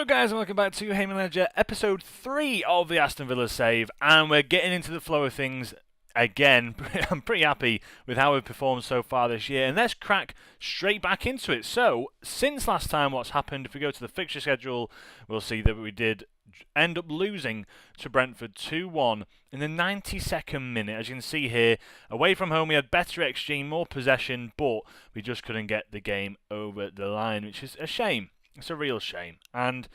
Guys, and welcome back to Heyman Ledger, episode 3 of the Aston Villa save, and we're getting into the flow of things again. I'm pretty happy with how we've performed so far this year, and let's crack straight back into it. So, since last time, what's happened? If we go to the fixture schedule, we'll see that we did end up losing to Brentford 2-1 in the 92nd minute. As you can see here, away from home we had better XG, more possession, but we just couldn't get the game over the line, which is a shame. It's a real shame. And,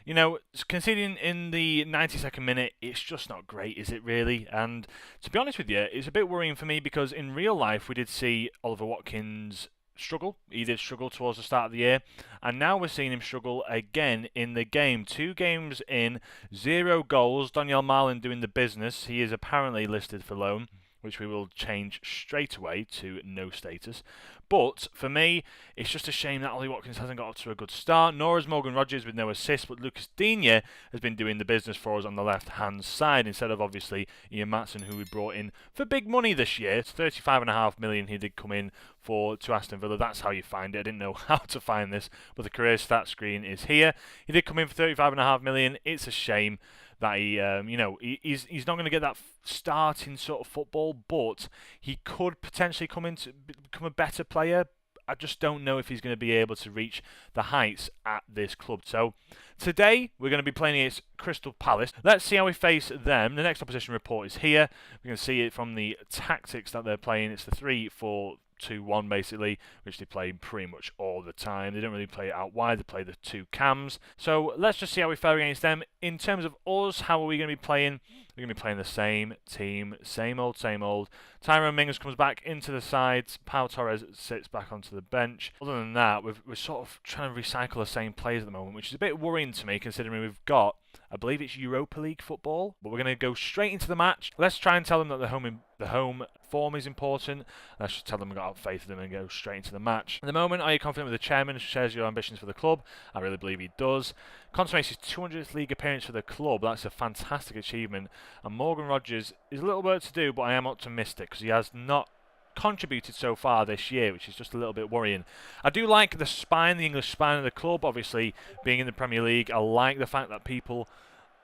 you know, conceding in the 92nd minute, it's just not great, is it really? And to be honest with you, it's a bit worrying for me because in real life we did see Oliver Watkins struggle. He did struggle towards the start of the year. And now we're seeing him struggle again in the game. 2 games in, 0 goals. Daniel Marlin doing the business. He is apparently listed for loan, which we will change straight away to no status. But for me, it's just a shame that Ollie Watkins hasn't got off to a good start, nor has Morgan Rogers with no assist, but Lucas Digne has been doing the business for us on the left-hand side, instead of obviously Ian Matson, who we brought in for big money this year. It's $35.5 million he did come in to Aston Villa. That's how you find it. I didn't know how to find this, but the career stat screen is here. He did come in for $35.5 million. It's a shame that he's not going to get that starting sort of football, but he could potentially come in to become a better player. I just don't know if he's going to be able to reach the heights at this club. So today we're going to be playing against Crystal Palace. Let's see how we face them. The next opposition report is here. We can see it from the tactics that they're playing. It's the 3-4-2-1 basically, which they play pretty much all the time. They don't really play it out wide, they play the 2 cams. So let's just see how we fare against them. In terms of us, how are we going to be playing? We're going to be playing the same team, same old, same old. Tyrone Mings comes back into the sides. Pau Torres sits back onto the bench. Other than that, we're sort of trying to recycle the same players at the moment, which is a bit worrying to me considering we've got, I believe it's Europa League football, but we're going to go straight into the match. Let's try and tell them that the home form is important. Let's just tell them we've got faith in them and go straight into the match. At the moment, are you confident with the chairman who shares your ambitions for the club? I really believe he does. Consummates his 200th league appearance for the club. That's a fantastic achievement. And Morgan Rogers is a little work to do, but I am optimistic because he has not contributed so far this year, which is just a little bit worrying. I do like the spine, the English spine of the club, obviously being in the Premier League. I like the fact that people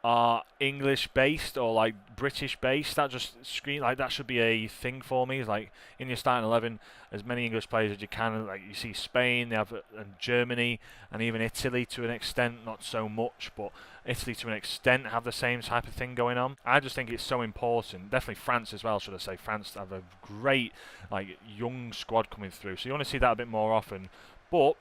are English based or like British based. That just scream like that should be a thing for me. It's like in your starting 11 as many English players as you can. Like you see Spain, they have and Germany and even Italy to an extent, not so much, but Italy to an extent have the same type of thing going on. I just think it's so important. Definitely France as well, should I say. France have a great like young squad coming through, so you want to see that a bit more often. But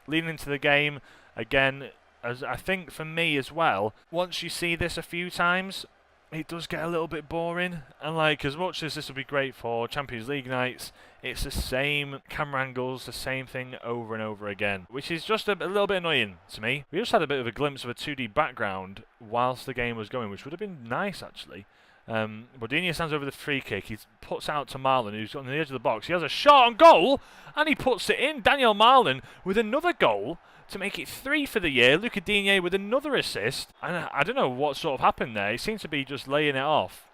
leading into the game again, as I think for me as well, once you see this a few times, it does get a little bit boring. And like, as much as this will be great for Champions League nights, it's the same camera angles, the same thing over and over again, which is just a little bit annoying to me. We just had a bit of a glimpse of a 2D background whilst the game was going, which would have been nice actually. Bodini stands over the free kick. He puts out to Marlin, who's on the edge of the box. He has a shot on goal, and he puts it in. Daniel Marlin with another goal to make it 3 for the year. Lucas Digne with another assist. And I don't know what sort of happened there. He seems to be just laying it off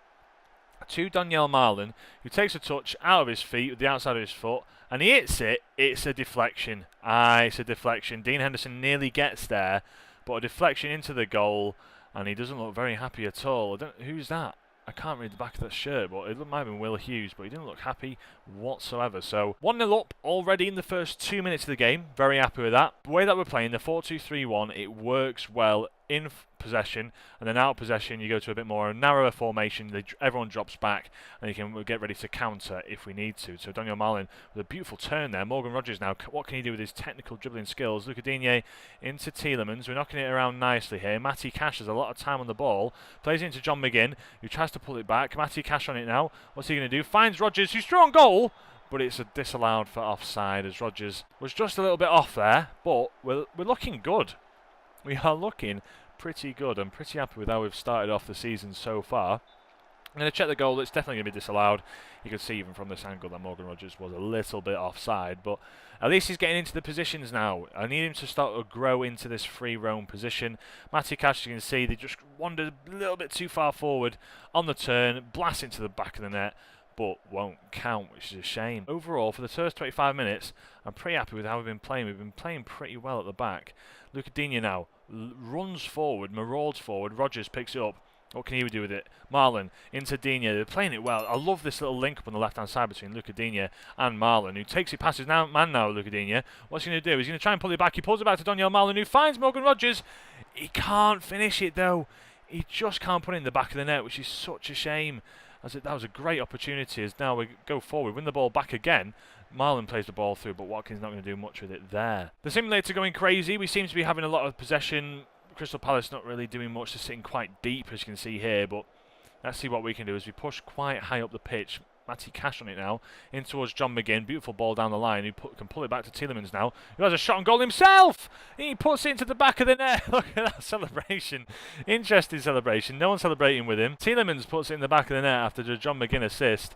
to Daniel Marlin, who takes a touch out of his feet with the outside of his foot, and he hits it. It's a deflection. It's a deflection. Dean Henderson nearly gets there, but a deflection into the goal, and he doesn't look very happy at all. Who's that? I can't read the back of that shirt, but it might have been Will Hughes, but he didn't look happy whatsoever. So 1-0 up already in the first 2 minutes of the game. Very happy with that. The way that we're playing, the 4-2-3-1, it works well in possession, and then out of possession you go to a bit more narrower formation. Everyone drops back and you can get ready to counter if we need to. So Daniel Marlin with a beautiful turn there. Morgan Rogers now, what can he do with his technical dribbling skills? Lucas Digne into Tielemans. We're knocking it around nicely here. Matty Cash has a lot of time on the ball, plays it into John McGinn, who tries to pull it back. Matty Cash on it now. What's he going to do? Finds Rogers, who's through on goal, but it's a disallowed for offside, as Rogers was just a little bit off there. But we're looking good. We are looking pretty good. I'm pretty happy with how we've started off the season so far. I'm going to check the goal. It's definitely going to be disallowed. You can see even from this angle that Morgan Rogers was a little bit offside, but at least he's getting into the positions now. I need him to start to grow into this free roam position. Matty Cash, you can see, they just wandered a little bit too far forward on the turn, blast into the back of the net, but won't count, which is a shame. Overall, for the first 25 minutes, I'm pretty happy with how we've been playing. We've been playing pretty well at the back. Lucas Digne now runs forward, marauds forward. Rodgers picks it up. What can he do with it? Marlon into Digne. They're playing it well. I love this little link up on the left-hand side between Luca Digne and Marlon, who takes it past his man now, Luca Digne. What's he going to do? He's going to try and pull it back. He pulls it back to Daniel Marlon, who finds Morgan Rodgers. He can't finish it, though. He just can't put it in the back of the net, which is such a shame. That was a great opportunity. As now we go forward, win the ball back again. Marlon plays the ball through, but Watkins not going to do much with it there. The simulator going crazy. We seem to be having a lot of possession. Crystal Palace not really doing much. They're sitting quite deep, as you can see here, but let's see what we can do as we push quite high up the pitch. Matty Cash on it now, in towards John McGinn. Beautiful ball down the line. He can pull it back to Tielemans now, who has a shot on goal himself. He puts it into the back of the net. Look at that celebration. Interesting celebration. No one celebrating with him. Tielemans puts it in the back of the net after the John McGinn assist.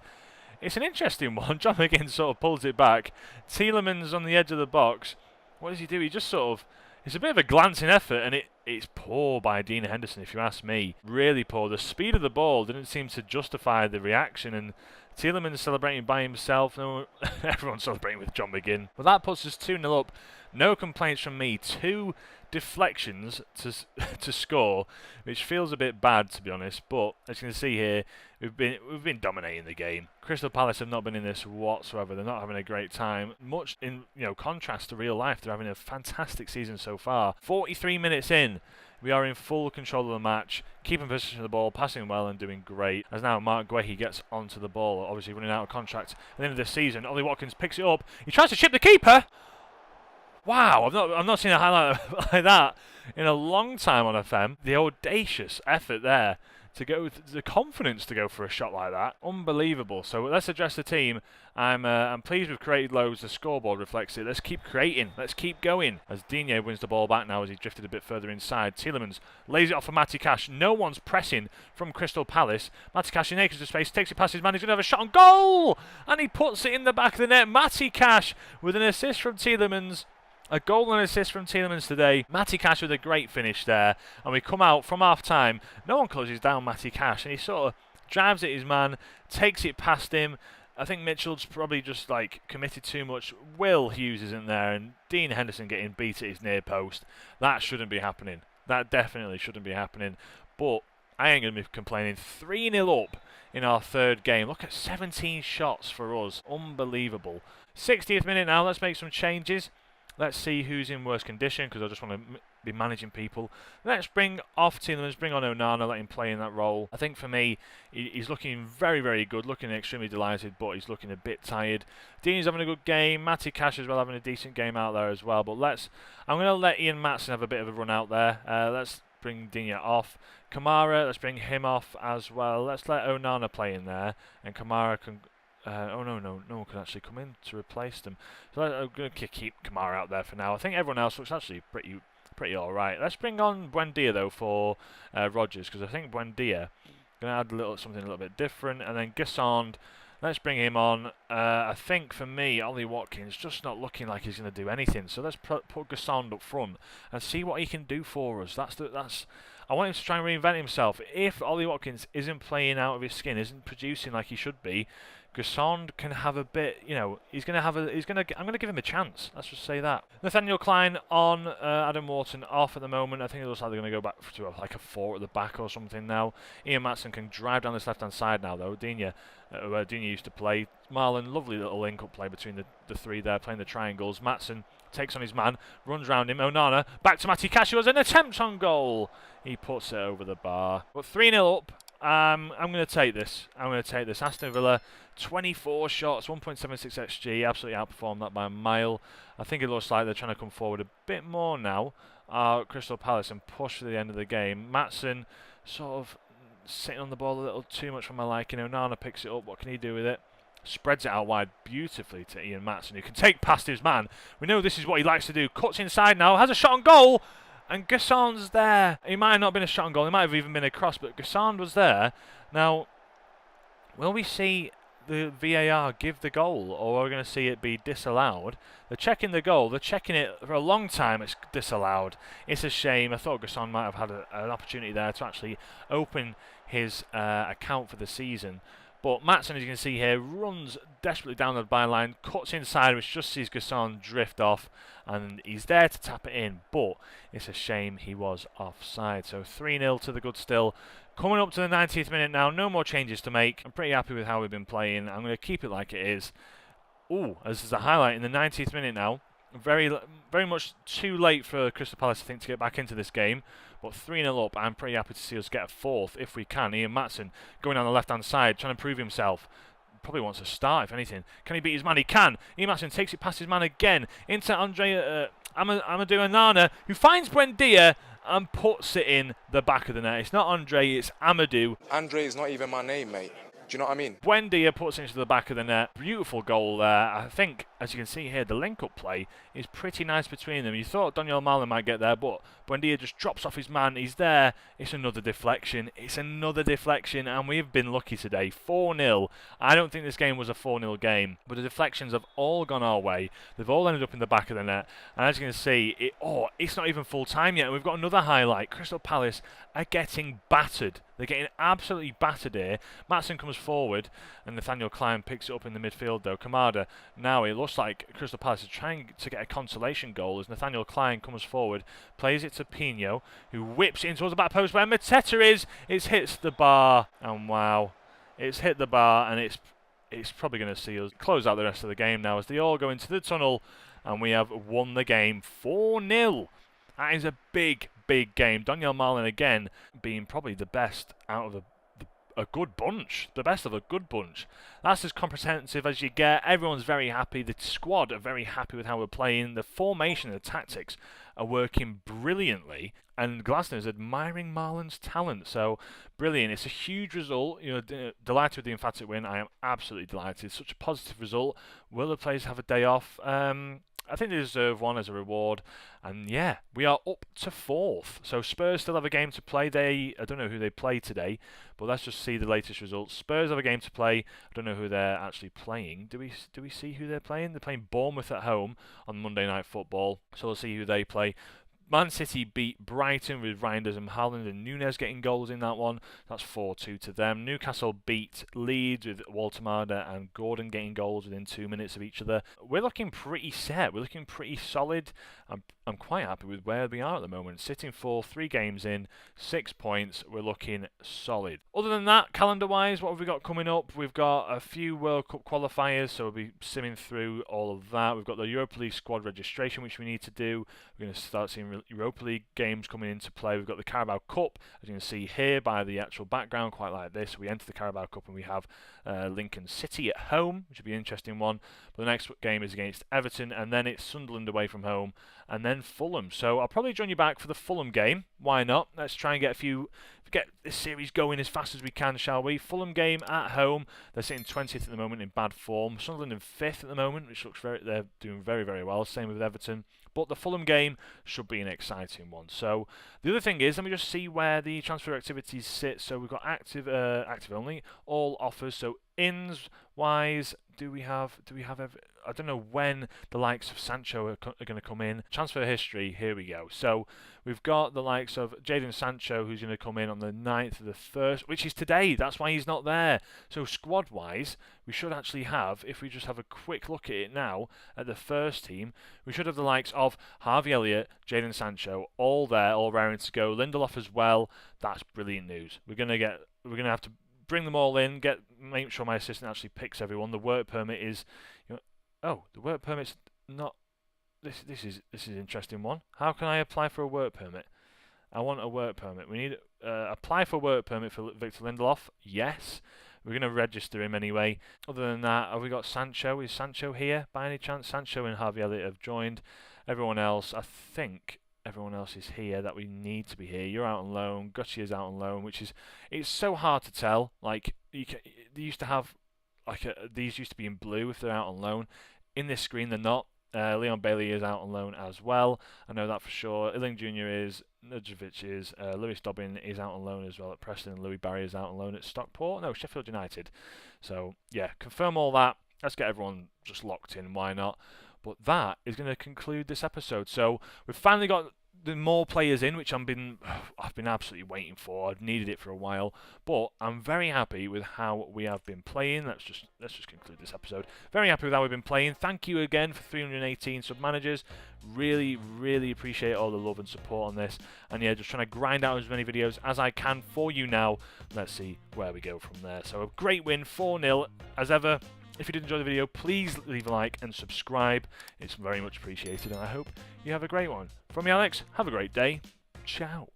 It's an interesting one. John McGinn sort of pulls it back. Tielemans on the edge of the box. What does he do? He just sort of... It's a bit of a glancing effort, and it's poor by Dean Henderson, if you ask me. Really poor. The speed of the ball didn't seem to justify the reaction, and Tielemans celebrating by himself. No, everyone's celebrating with John McGinn. But that puts us 2-0 up. No complaints from me. 2 deflections to score, which feels a bit bad, to be honest. But as you can see here, we've been dominating the game. Crystal Palace have not been in this whatsoever. They're not having a great time. Much in contrast to real life, they're having a fantastic season so far. 43 minutes in. We are in full control of the match, keeping possession of the ball, passing well and doing great. As now Mark Guehi gets onto the ball, obviously running out of contract at the end of the season. Ollie Watkins picks it up. He tries to chip the keeper. Wow, I've not seen a highlight like that in a long time on FM. The audacious effort there to go, the confidence to go for a shot like that, unbelievable. So let's address the team. I'm pleased we've created loads. The scoreboard reflects it. Let's keep creating. Let's keep going. As Digne wins the ball back now as he drifted a bit further inside. Tielemans lays it off for Matty Cash. No one's pressing from Crystal Palace. Matty Cash in acres of space, takes it past his man. He's going to have a shot on goal, and he puts it in the back of the net. Matty Cash with an assist from Tielemans. A goal and assist from Tielemans today. Matty Cash with a great finish there. And we come out from half-time. No one closes down Matty Cash. And he sort of drives at his man, takes it past him. I think Mitchell's probably just committed too much. Will Hughes isn't there. And Dean Henderson getting beat at his near post. That shouldn't be happening. That definitely shouldn't be happening. But I ain't going to be complaining. 3-0 up in our third game. Look at 17 shots for us. Unbelievable. 60th minute now. Let's make some changes. Let's see who's in worse condition, because I just want to be managing people. Let's bring off Tielemans, bring on Onana, let him play in that role. I think for me, he's looking very, very good, looking extremely delighted, but he's looking a bit tired. Dean's having a good game. Matty Cash as well having a decent game out there as well. But I'm going to let Ian Matson have a bone run out there. Let's bring Digne off. Kamara, let's bring him off as well. Let's let Onana play in there, and Kamara can... no one can actually come in to replace them. So I'm going to keep Kamara out there for now. I think everyone else looks actually pretty alright. Let's bring on Buendia though for Rodgers, because I think Buendia going to add something a little bit different. And then Gassond, let's bring him on. I think for me, Ollie Watkins just not looking like he's going to do anything. So let's put Gassond up front and see what he can do for us. I want him to try and reinvent himself. If Ollie Watkins isn't playing out of his skin, isn't producing like he should be, Gassond can have a bit, I'm going to give him a chance. Let's just say that. Nathaniel Klein on, Adam Wharton off at the moment. I think it looks like they're going to go back to a 4 at the back or something now. Ian Matson can drive down this left-hand side now, though. Digne, where Digne used to play. Marlon, lovely little link-up play between the three there, playing the triangles. Matson takes on his man, runs round him. Onana, back to Matty Cash, who has an attempt on goal. He puts it over the bar. But 3-0 up. I'm going to take this. Aston Villa, 24 shots, 1.76 XG. Absolutely outperformed that by a mile. I think it looks like they're trying to come forward a bit more now. Crystal Palace, and push to the end of the game. Matson sort of sitting on the ball a little too much for my liking. Onana picks it up. What can he do with it? Spreads it out wide beautifully to Ian Matson, who can take past his man. We know this is what he likes to do. Cuts inside now. Has a shot on goal. And Gassond's there. He might have not been a shot on goal. He might have even been a cross, but Gassond was there. Now, will we see the VAR give the goal, or are we going to see it be disallowed? They're checking the goal. They're checking it for a long time. It's disallowed. It's a shame. I thought Gassond might have had an opportunity there to actually open his account for the season. But Maatsen, as you can see here, runs desperately down the byline, cuts inside, which just sees Gasson drift off, and he's there to tap it in. But it's a shame he was offside. So 3-0 to the good still. Coming up to the 90th minute now, no more changes to make. I'm pretty happy with how we've been playing. I'm going to keep it like it is. Ooh, this is a highlight in the 90th minute now. Very much too late for Crystal Palace, I think, to get back into this game. But 3-0 up, I'm pretty happy to see us get a fourth if we can. Ian Maatsen going on the left-hand side, trying to prove himself. Probably wants to start, if anything. Can he beat his man? He can. Ian Maatsen takes it past his man again. Into Amadou Onana, who finds Buendia and puts it in the back of the net. It's not Andre, it's Amadou. Andre is not even my name, mate. Do you know what I mean? Buendia puts it into the back of the net. Beautiful goal there. I think, as you can see here, the link-up play is pretty nice between them. You thought Daniel Marlin might get there, but Buendia just drops off his man. He's there. It's another deflection. It's another deflection, and we've been lucky today. 4-0. I don't think this game was a 4-0 game, but the deflections have all gone our way. They've all ended up in the back of the net. And as you can see, it's not even full time yet. And we've got another highlight. Crystal Palace are getting battered. They're getting absolutely battered here. Maatsen comes forward, and Nathaniel Klein picks it up in the midfield, though. Kamada, now it looks like Crystal Palace is trying to get a consolation goal as Nathaniel Klein comes forward, plays it to Pino, who whips it in towards the back post where Mateta is. It hits the bar, and wow. It's hit the bar, and it's probably going to see us close out the rest of the game now as they all go into the tunnel, and we have won the game 4-0. That is a big game. Daniel Marlin again being probably the best out of a good bunch. The best of a good bunch. That's as comprehensive as you get. Everyone's very happy. The squad are very happy with how we're playing. The formation and the tactics are working brilliantly. And Glasner's admiring Marlin's talent. So, brilliant. It's a huge result. You know, delighted with the emphatic win. I am absolutely delighted. Such a positive result. Will the players have a day off? I think they deserve one as a reward. And yeah, we are up to 4th. So Spurs still have a game to play. I don't know who they play today, but let's just see the latest results. Spurs have a game to play. I don't know who they're actually playing. Do we see who they're playing? They're playing Bournemouth at home on Monday Night Football. So we'll see who they play. Man City beat Brighton with Reinders and Haaland and Nunes getting goals in that one. That's 4-2 to them. Newcastle beat Leeds with Waltemada and Gordon getting goals within 2 minutes of each other. We're looking pretty set. We're looking pretty solid. I'm quite happy with where we are at the moment. Sitting for 3 games in, 6 points. We're looking solid. Other than that, calendar-wise, what have we got coming up? We've got a few World Cup qualifiers, so we'll be simming through all of that. We've got the Europa League squad registration, which we need to do. We're going to start seeing Europa League games coming into play. We've got the Carabao Cup, as you can see here by the actual background, quite like this. We enter the Carabao Cup and we have Lincoln City at home, which will be an interesting one. But the next game is against Everton, and then it's Sunderland away from home, and then Fulham. So I'll probably join you back for the Fulham game. Why not? Let's try and get this series going as fast as we can, shall we? Fulham game at home. They're sitting 20th at the moment in bad form. Sunderland in 5th at the moment, which looks they're doing very, very well. Same with Everton. But the Fulham game should be an exciting one. So the other thing is, let me just see where the transfer activities sit. So we've got active only, all offers. So ins wise, do we have I don't know when the likes of Sancho are going to come in. Transfer history, here we go. So we've got the likes of Jadon Sancho, who's going to come in on the 9th of the 1st, which is today. That's why he's not there. So squad-wise, we should actually have, if we just have a quick look at it now, at the first team, we should have the likes of Harvey Elliott, Jadon Sancho, all there, all raring to go. Lindelof as well. That's brilliant news. We're going to have to bring them all in, make sure my assistant actually picks everyone. The work permit is, the work permit's not. This is an interesting one. How can I apply for a work permit? I want a work permit. We need apply for a work permit for Victor Lindelof. Yes, we're going to register him anyway. Other than that, have we got Sancho? Is Sancho here by any chance? Sancho and Harvey Elliott have joined. Everyone else, I think. Everyone else is here that we need to be here. You're out on loan. Gucci is out on loan, it's so hard to tell. Like they used to have, these used to be in blue if they're out on loan. In this screen, they're not. Leon Bailey is out on loan as well. I know that for sure. Illing Jr. is. Nurjovic is. Lewis Dobbin is out on loan as well at Preston. Louis Barry is out on loan at Stockport. No, Sheffield United. So yeah, confirm all that. Let's get everyone just locked in. Why not? But that is going to conclude this episode. So we've finally got the more players in, which I've been absolutely waiting for. I've needed it for a while, but I'm very happy with how we have been playing. Let's just conclude this episode. Very happy with how we've been playing. Thank you again for 318 sub managers. Really, really appreciate all the love and support on this. And yeah, just trying to grind out as many videos as I can for you now. Let's see where we go from there. So a great win, 4-0 as ever. If you did enjoy the video, please leave a like and subscribe. It's very much appreciated, and I hope you have a great one. From me, Alex, have a great day. Ciao.